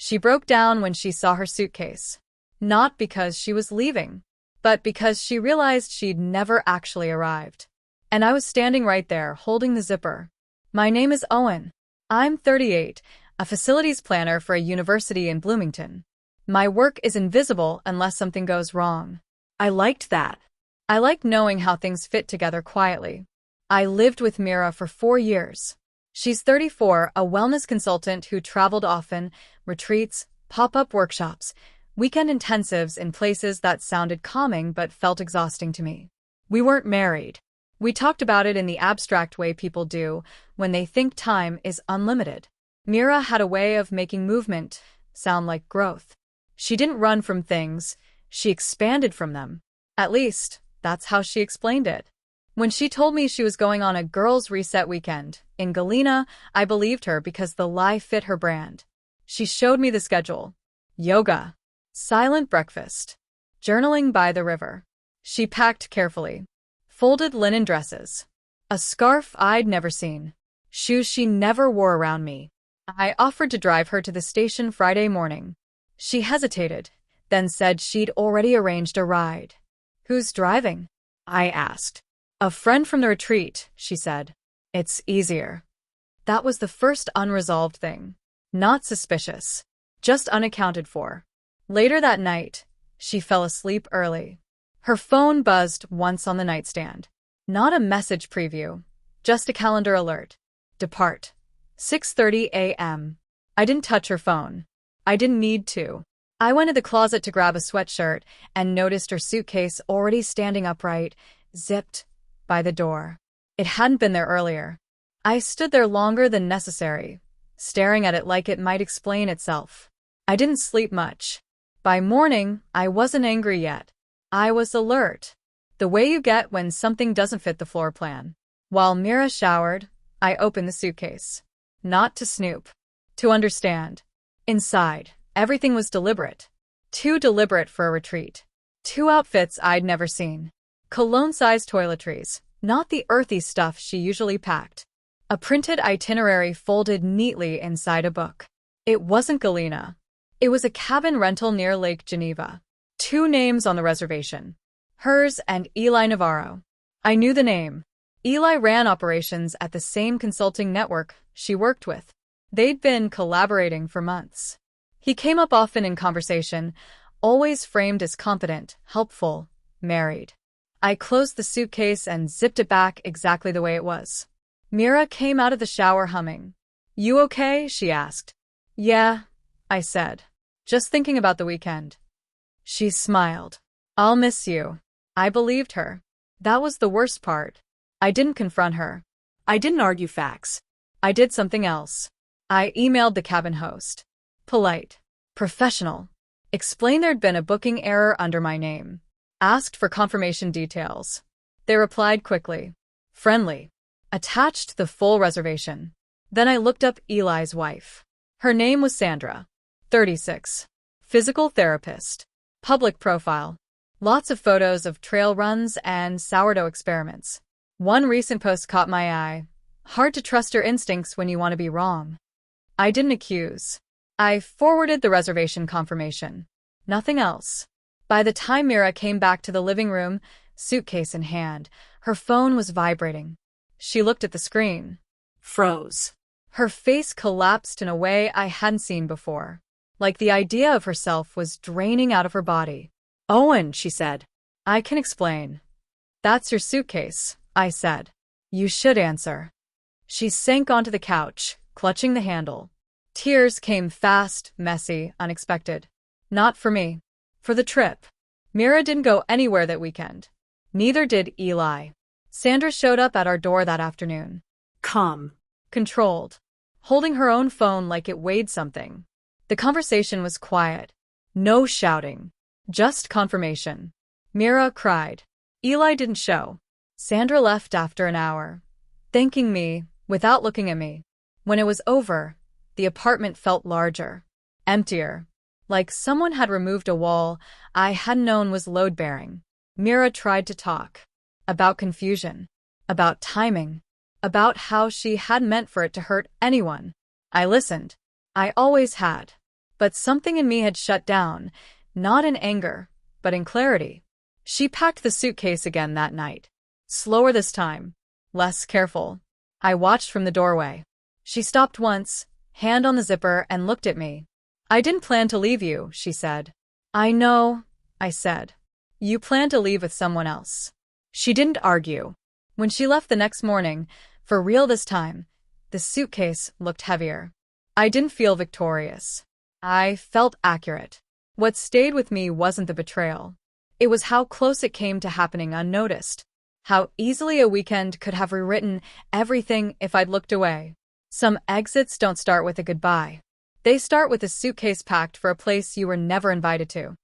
She broke down when she saw her suitcase. Not because she was leaving, but because she realized she'd never actually arrived. And I was standing right there, holding the zipper. My name is Owen. I'm 38, a facilities planner for a university in Bloomington. My work is invisible unless something goes wrong. I liked that. I like knowing how things fit together quietly. I lived with Mira for 4 years. She's 34, a wellness consultant who traveled often, retreats, pop-up workshops, weekend intensives in places that sounded calming but felt exhausting to me. We weren't married. We talked about it in the abstract way people do when they think time is unlimited. Mira had a way of making movement sound like growth. She didn't run from things, she expanded from them. At least, that's how she explained it. When she told me she was going on a girls' reset weekend in Galena, I believed her because the lie fit her brand. She showed me the schedule. Yoga, silent breakfast, journaling by the river. She packed carefully. Folded linen dresses, a scarf I'd never seen, shoes she never wore around me. I offered to drive her to the station Friday morning. She hesitated, then said she'd already arranged a ride. Who's driving? I asked. A friend from the retreat, she said. It's easier. That was the first unresolved thing. Not suspicious, just unaccounted for. Later that night, she fell asleep early. Her phone buzzed once on the nightstand. Not a message preview, just a calendar alert. Depart. 6:30 a.m. I didn't touch her phone. I didn't need to. I went to the closet to grab a sweatshirt and noticed her suitcase already standing upright, zipped, by the door. It hadn't been there earlier. I stood there longer than necessary, staring at it like it might explain itself. I didn't sleep much. By morning, I wasn't angry yet. I was alert. The way you get when something doesn't fit the floor plan. While Mira showered, I opened the suitcase. Not to snoop. To understand. Inside, everything was deliberate. Too deliberate for a retreat. 2 outfits I'd never seen. Cologne-sized toiletries, not the earthy stuff she usually packed. A printed itinerary folded neatly inside a book. It wasn't Galena. It was a cabin rental near Lake Geneva. 2 names on the reservation. Hers and Eli Navarro. I knew the name. Eli ran operations at the same consulting network she worked with. They'd been collaborating for months. He came up often in conversation, always framed as competent, helpful, married. I closed the suitcase and zipped it back exactly the way it was. Mira came out of the shower humming. You okay? She asked. Yeah, I said. Just thinking about the weekend. She smiled. I'll miss you. I believed her. That was the worst part. I didn't confront her. I didn't argue facts. I did something else. I emailed the cabin host. Polite. Professional. Explained there'd been a booking error under my name. Asked for confirmation details. They replied quickly. Friendly. Attached the full reservation. Then I looked up Eli's wife. Her name was Sandra. 36. Physical therapist. Public profile. Lots of photos of trail runs and sourdough experiments. One recent post caught my eye. Hard to trust your instincts when you want to be wrong. I didn't accuse. I forwarded the reservation confirmation. Nothing else. By the time Mira came back to the living room, suitcase in hand, her phone was vibrating. She looked at the screen. Froze. Her face collapsed in a way I hadn't seen before. Like the idea of herself was draining out of her body. Owen, she said. I can explain. That's your suitcase, I said. You should answer. She sank onto the couch, clutching the handle. Tears came fast, messy, unexpected. Not for me. For the trip. Mira didn't go anywhere that weekend. Neither did Eli. Sandra showed up at our door that afternoon. Calm. Controlled. Holding her own phone like it weighed something. The conversation was quiet. No shouting. Just confirmation. Mira cried. Eli didn't show. Sandra left after an hour, thanking me without looking at me. When it was over, the apartment felt larger, emptier. Like someone had removed a wall I hadn't known was load-bearing. Mira tried to talk. About confusion. About timing. About how she hadn't meant for it to hurt anyone. I listened. I always had. But something in me had shut down, not in anger, but in clarity. She packed the suitcase again that night. Slower this time. Less careful. I watched from the doorway. She stopped once, hand on the zipper, and looked at me. I didn't plan to leave you, she said. I know, I said. You plan to leave with someone else. She didn't argue. When she left the next morning, for real this time, the suitcase looked heavier. I didn't feel victorious. I felt accurate. What stayed with me wasn't the betrayal. It was how close it came to happening unnoticed. How easily a weekend could have rewritten everything if I'd looked away. Some exits don't start with a goodbye. They start with a suitcase packed for a place you were never invited to.